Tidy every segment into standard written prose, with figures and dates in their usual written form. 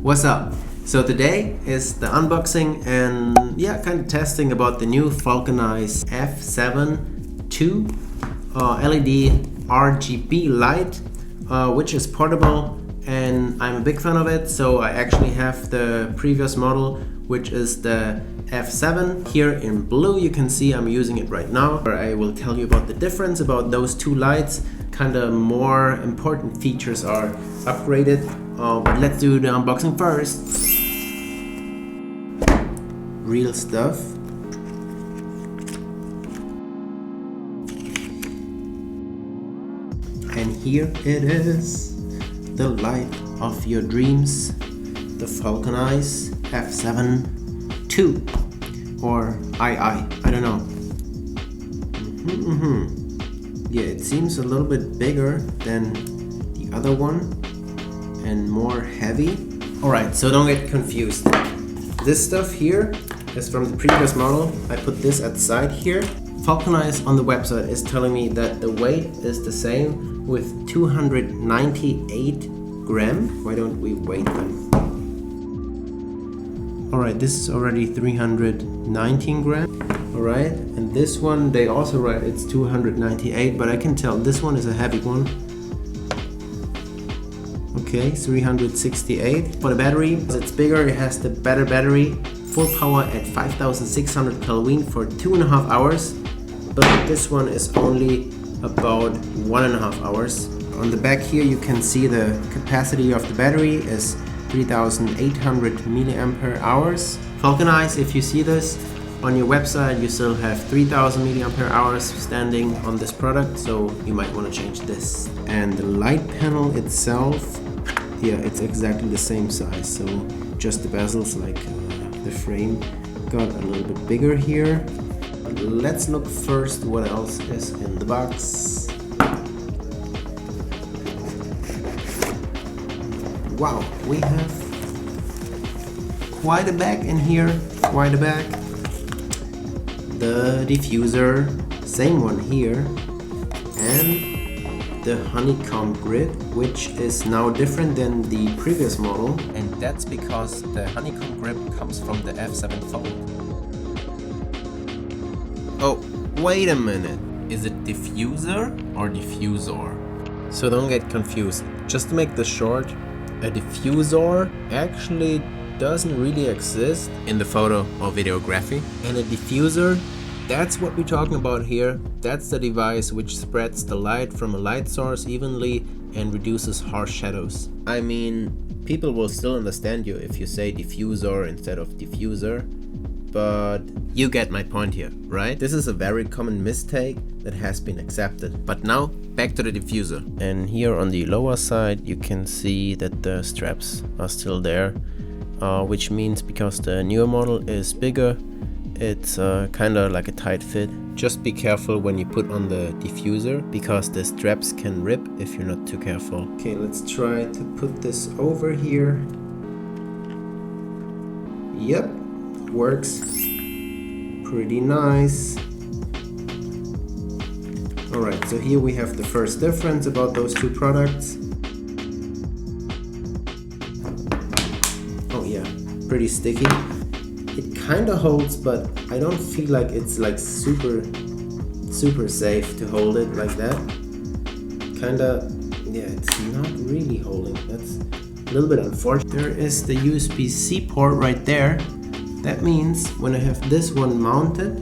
What's up? So today is the unboxing and kind of testing about the new Falconized F7II LED RGB light, which is portable, and I'm a big fan of it. So I actually have the previous model, which is the F7 here in blue. You can see I'm using it right now. I will tell you about the difference about those two lights. Kind of more important features are upgraded, but let's do the unboxing first. Real stuff. And here it is, the light of your dreams, the Falconized F7II or II, I don't know. Yeah, it seems a little bit bigger than the other one and more heavy. Alright, so don't get confused. This stuff here is from the previous model. I put this at the side here. Falconized on the website is telling me that the weight is the same with 298 gram. Why don't we weigh them? Alright, this is already 319 gram. Alright, and this one they also write it's 298, but I can tell this one is a heavy one. Okay, 368. For the battery, it's bigger, it has the better battery, full power at 5600 Kelvin for 2.5 hours, but this one is only about 1.5 hours. On the back here you can see the capacity of the battery is 3800 milliampere hours. Falconized, if you see this on your website, you still have 3000 milliampere hours standing on this product, so you might want to change this. And the light panel itself, yeah, it's exactly the same size, so just the bezels, like the frame got a little bit bigger here. Let's look first what else is in the box. Wow, we have quite a bag in here, quite a bag. The diffuser, same one here, and the honeycomb grid, which is now different than the previous model, and that's because the honeycomb grip comes from the F7II. Oh, wait a minute, is it diffuser or diffusor? So don't get confused. Just to make this short, a diffusor actually doesn't really exist in the photo or videography, and a diffuser, that's what we're talking about here. That's the device which spreads the light from a light source evenly and reduces harsh shadows. I mean, people will still understand you if you say diffuser instead of diffuser, but you get my point here, right? This is a very common mistake that has been accepted. But now, back to the diffuser. And here on the lower side, you can see that the straps are still there, which means because the newer model is bigger, it's kind of like a tight fit. Just be careful when you put on the diffuser, because the straps can rip if you're not too careful. Okay, let's try to put this over here. Yep, works pretty nice. Alright, so here we have the first difference about those two products. Oh yeah, pretty sticky. It kinda holds, but I don't feel like it's like super safe to hold it like that. Kinda, yeah, it's not really holding. That's a little bit unfortunate. There is the USB-C port right there. That means when I have this one mounted,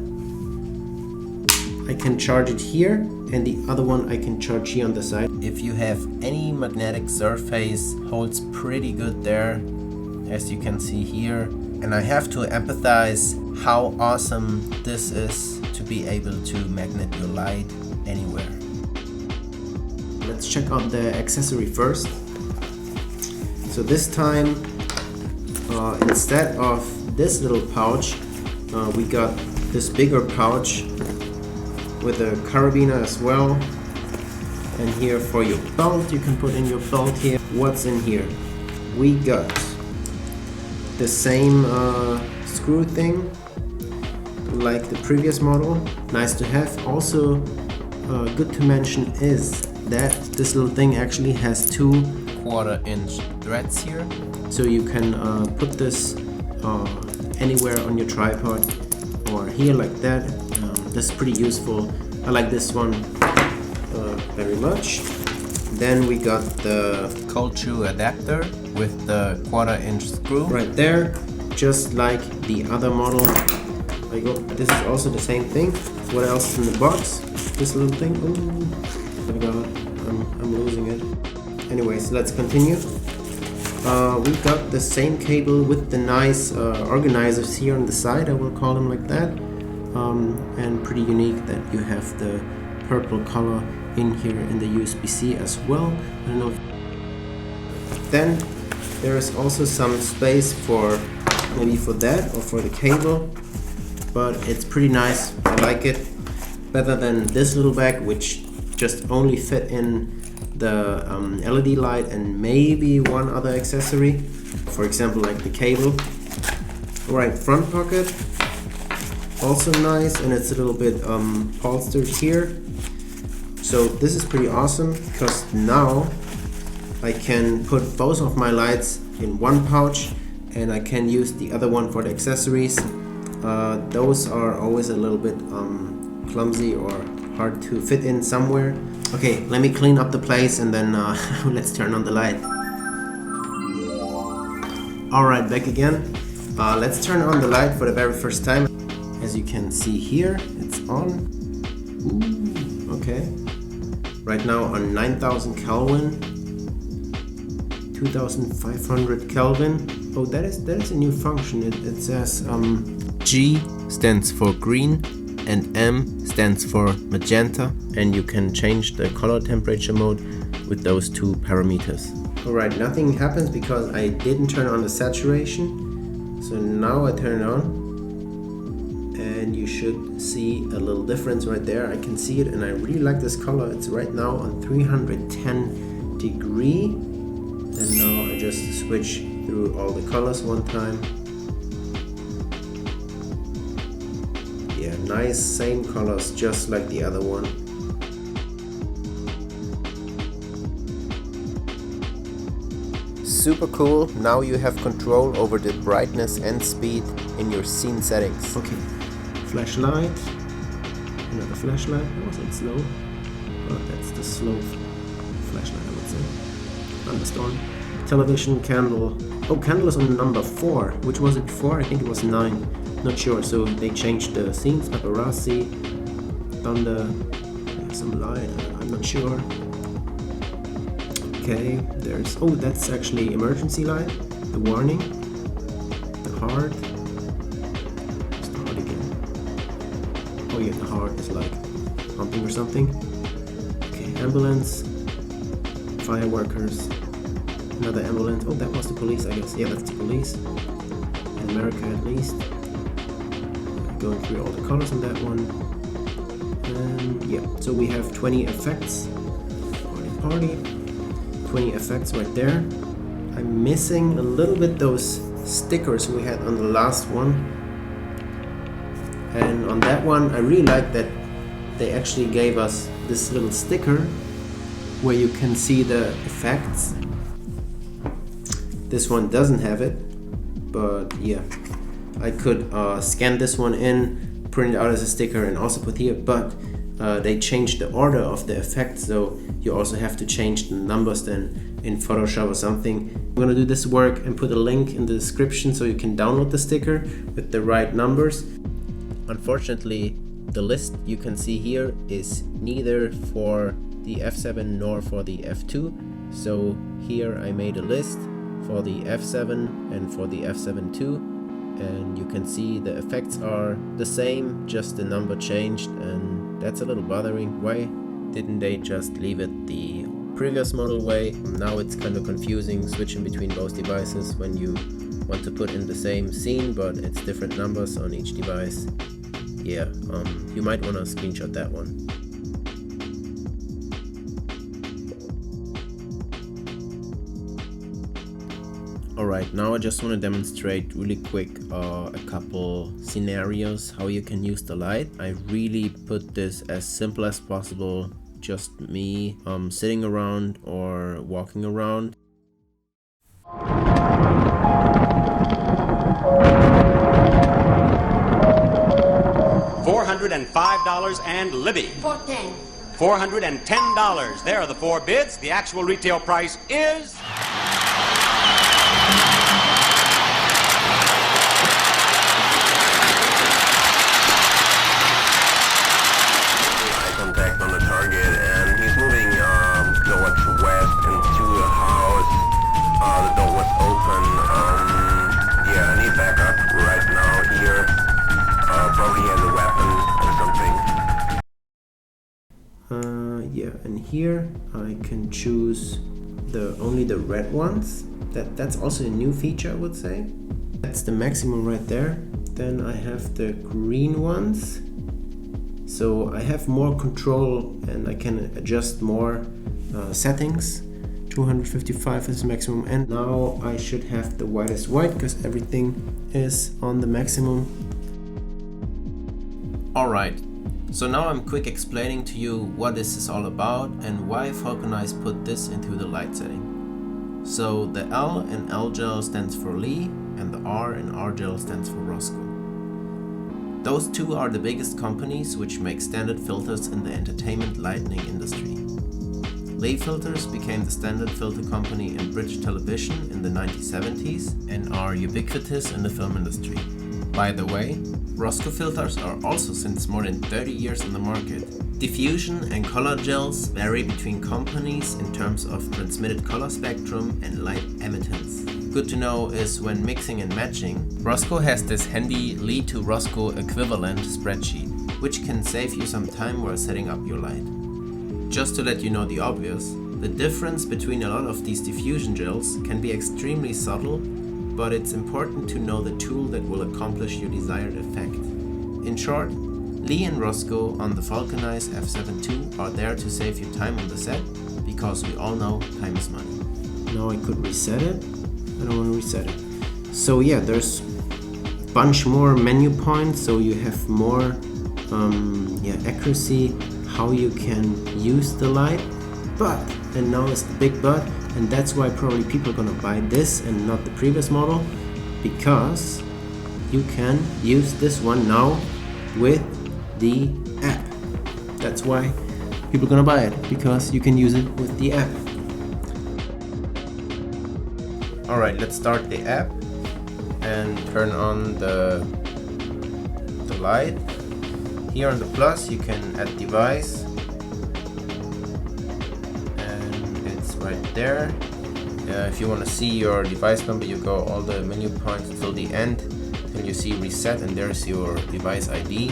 I can charge it here, and the other one I can charge here on the side. If you have any magnetic surface, holds pretty good there, as you can see here. And I have to empathize how awesome this is to be able to magnet your light anywhere. Let's check out the accessory first. So this time, instead of this little pouch, we got this bigger pouch with a carabiner as well. And here for your belt, you can put in your belt here. What's in here? We got the same screw thing like the previous model. Nice to have. Also good to mention is that this little thing actually has two 1/4" threads here, so you can put this anywhere on your tripod or here like that. This is pretty useful. I like this one very much. Then we got the cold shoe adapter with the 1/4" screw right there, just like the other model. This is also the same thing. What else is in the box? This little thing. Oh my god, I'm losing it. Anyways, let's continue. We got the same cable with the nice organizers here on the side, I will call them like that. And pretty unique that you have the purple color in here in the USB-C as well. I don't know. Then there is also some space for maybe for that or for the cable, but it's pretty nice. I like it better than this little bag, which just only fit in the LED light and maybe one other accessory, for example like the cable. Alright, front pocket, also nice, and it's a little bit bolstered here. So this is pretty awesome because now I can put both of my lights in one pouch and I can use the other one for the accessories. Those are always a little bit clumsy or hard to fit in somewhere. Okay, let me clean up the place and then let's turn on the light. Alright, back again. Let's turn on the light for the very first time. As you can see here, it's on. Ooh, okay. Right now on 9000 Kelvin, 2500 Kelvin. Oh, that is a new function. It says G stands for green and M stands for magenta, and you can change the color temperature mode with those two parameters. Alright, nothing happens because I didn't turn on the saturation. So now I turn it on and you should see a little difference right there. I can see it and I really like this color. It's right now on 310 degree, and now I just switch through all the colors one time. Yeah, nice, same colors just like the other one. Super cool. Now you have control over the brightness and speed in your scene settings. Okay, flashlight, another flashlight. Was it slow? Oh, that's the slow flashlight, I would say. Thunderstorm. Television, candle. Oh, candle is on number 4. Which was it before? I think it was 9. Not sure. So they changed the scenes. Paparazzi, thunder, some light. I'm not sure. Okay, there's, oh, that's actually emergency light, the warning, the heart, it's the heart again. Oh yeah, the heart is like pumping or something. Okay, ambulance, fire workers, another ambulance. Oh, that was the police, I guess. Yeah, that's the police, in America at least. Going through all the colors on that one. And yeah, so we have 20 effects, party. 20 effects right there. I'm missing a little bit those stickers we had on the last one, and on that one I really like that they actually gave us this little sticker where you can see the effects. This one doesn't have it, but yeah, I could scan this one in, print it out as a sticker and also put here, but they changed the order of the effects, so you also have to change the numbers then in Photoshop or something. I'm gonna do this work and put a link in the description so you can download the sticker with the right numbers. Unfortunately, the list you can see here is neither for the F7 nor for the F2. So here I made a list for the F7 and for the F7II, and you can see the effects are the same, just the number changed, and that's a little bothering. Why didn't they just leave it the previous model way? Now it's kind of confusing switching between both devices when you want to put in the same scene, but it's different numbers on each device. Yeah, you might want to screenshot that one. Alright, now I just want to demonstrate really quick a couple scenarios how you can use the light. I really put this as simple as possible, just me sitting around or walking around. $405, and Libby. $410. $410. There are the four bids. The actual retail price is... Eye contact on the target, and he's moving towards west into the house. The door was open. Yeah, I need backup right now here. Probably has a weapon or something. Yeah, and here I can choose only the red ones. That's also a new feature, I would say. That's the maximum right there. Then I have the green ones. So I have more control and I can adjust more settings. 255 is maximum, and now I should have the whitest white because everything is on the maximum. Alright, so now I'm quick explaining to you what this is all about and why Falcon put this into the light setting. So the L in LGel stands for Lee and the R in RGel stands for Rosco. Those two are the biggest companies which make standard filters in the entertainment lighting industry. Lee Filters became the standard filter company in British television in the 1970s and are ubiquitous in the film industry. By the way, Rosco filters are also since more than 30 years on the market. Diffusion and color gels vary between companies in terms of transmitted color spectrum and light emittance. Good to know is when mixing and matching, Rosco has this handy Lee to Rosco equivalent spreadsheet, which can save you some time while setting up your light. Just to let you know the obvious, the difference between a lot of these diffusion gels can be extremely subtle, but it's important to know the tool that will accomplish your desired effect. In short, Lee and Rosco on the Falcon F7II are there to save you time on the set, because we all know time is money. Now I could reset it. I don't want to reset it. So yeah, there's a bunch more menu points, so you have more accuracy, how you can use the light. But, and now is the big but, and that's why probably people are gonna buy this and not the previous model, because you can use this one now with the app. That's why people are gonna buy it, because you can use it with the app. Alright, let's start the app and turn on the light. Here on the plus you can add device, and it's right there. If you want to see your device number, you go all the menu points till the end till you see reset, and there's your device ID,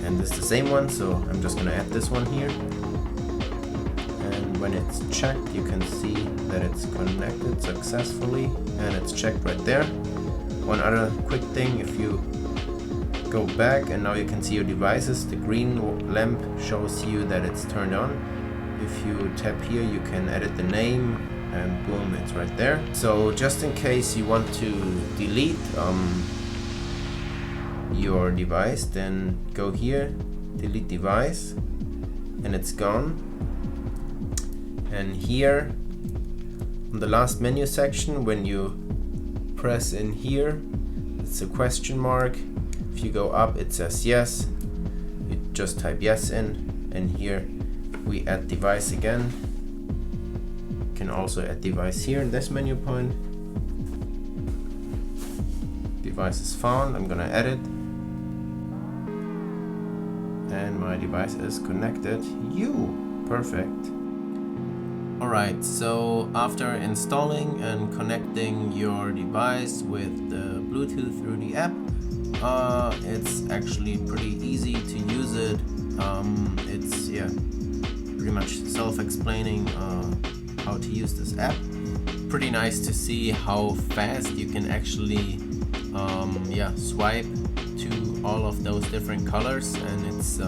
and this is the same one, so I'm just gonna add this one here. And when it's checked, you can see that it's connected successfully, and it's checked right there. One other quick thing, if you go back and now you can see your devices, the green lamp shows you that it's turned on. If you tap here, you can edit the name, and boom, it's right there. So just in case you want to delete your device, then go here, delete device, and it's gone. And here on the last menu section, when you press in here, it's a question mark. If you go up, it says yes. You just type yes in, and here we add device again. You can also add device here in this menu point. Device is found. I'm gonna add it, and my device is connected. Perfect. Alright, so after installing and connecting your device with the Bluetooth through the app, it's actually pretty easy to use it. It's pretty much self-explaining how to use this app. Pretty nice to see how fast you can actually swipe to all of those different colors, and it's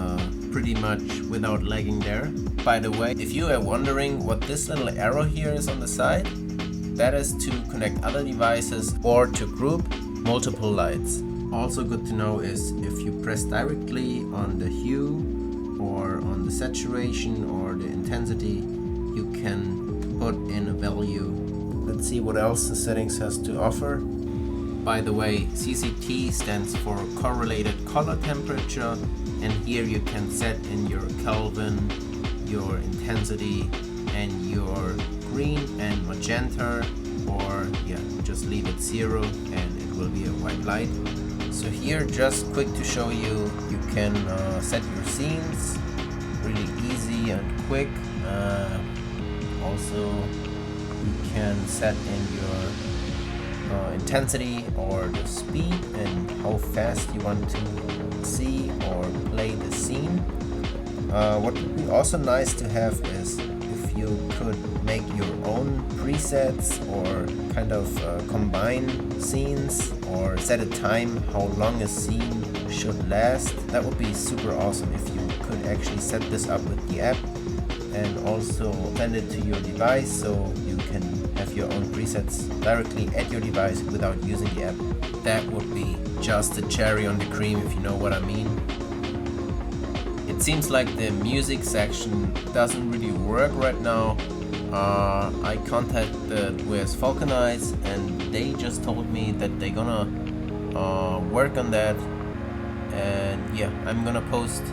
pretty much without lagging there. By the way, if you are wondering what this little arrow here is on the side, that is to connect other devices or to group multiple lights. Also good to know is if you press directly on the hue or on the saturation or the intensity, you can put in a value. Let's see what else the settings has to offer. By the way, CCT stands for correlated color temperature, and here you can set in your Kelvin, your intensity, and your green and magenta, or yeah, just leave it 0 and it will be a white light. So here, just quick to show you, you can set your scenes really easy and quick. Also you can set in your intensity or the speed and how fast you want to see or play the scene. What would be also nice to have is if you could make your own presets or kind of combine scenes or set a time how long a scene should last. That would be super awesome if you could actually set this up with the app and also send it to your device so you can have your own presets directly at your device without using the app. That would be just a cherry on the cream, if you know what I mean. It seems like the music section doesn't really work right now. I contacted with Falcon and they just told me that they're gonna work on that, and yeah, I'm gonna post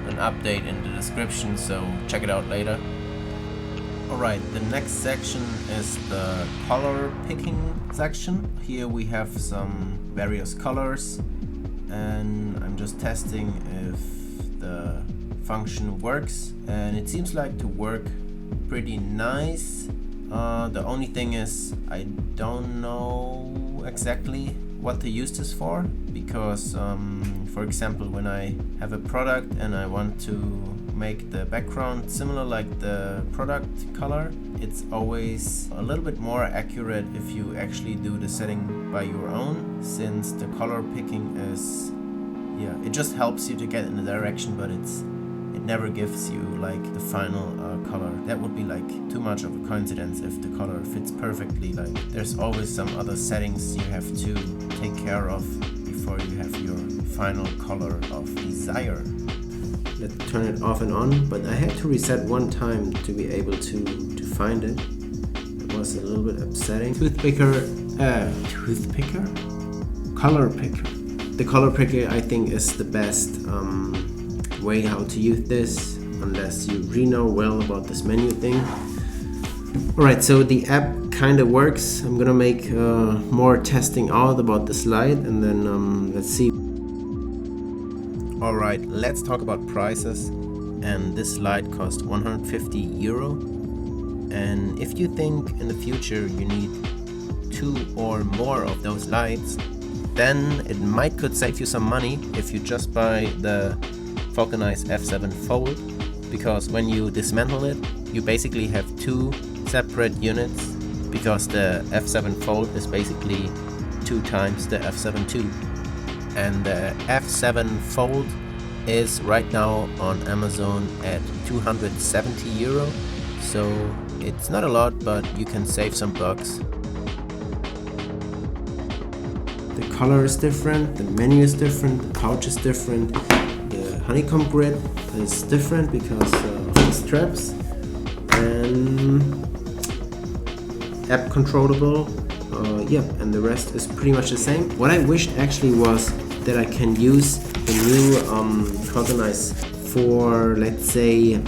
an update in the description, so check it out later. Alright, the next section is the color picking section. Here we have some various colors and I'm just testing if the function works, and it seems like to work pretty nice. The only thing is I don't know exactly what to use this for, because for example, when I have a product and I want to make the background similar like the product color, it's always a little bit more accurate if you actually do the setting by your own, since the color picking is, yeah, it just helps you to get in the direction, but it never gives you like the final color. That would be like too much of a coincidence if the color fits perfectly. Like there's always some other settings you have to take care of before you have your final color of desire. Let's turn it off and on, but I had to reset one time to be able to find it. It was a little bit upsetting. Color picker. The color picker I think is the best way how to use this, unless you really know well about this menu thing. Alright, so the app kind of works. I'm gonna make more testing out about this light, and then let's see. Alright, let's talk about prices. And this light cost €150. And if you think in the future you need 2 or more of those lights, then it might could save you some money if you just buy the Falcon F7 Fold, because when you dismantle it, you basically have 2 separate units, because the F7 Fold is basically 2 times the F7II. And the F7 Fold is right now on Amazon at €270, so it's not a lot, but you can save some bucks. The color is different, the menu is different, the pouch is different, the honeycomb grid is different because of the straps, and app controllable, and the rest is pretty much the same. What I wished actually was that I can use the new Falcon for, let's say,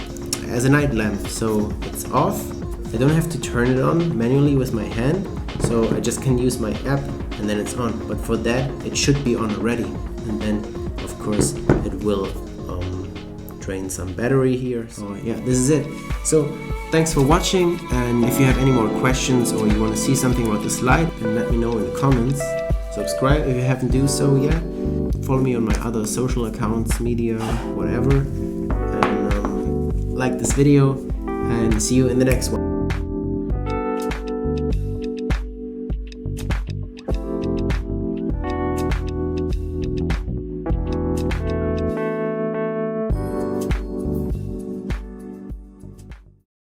as a night lamp, so it's off. I don't have to turn it on manually with my hand, so I just can use my app and then it's on. But for that, it should be on already, and then of course it will drain some battery here. So yeah, this is it. So thanks for watching, and if you have any more questions or you want to see something about this light, then let me know in the comments. Subscribe if you haven't do so yet. Follow me on my other social accounts, media, whatever, and like this video, and see you in the next one.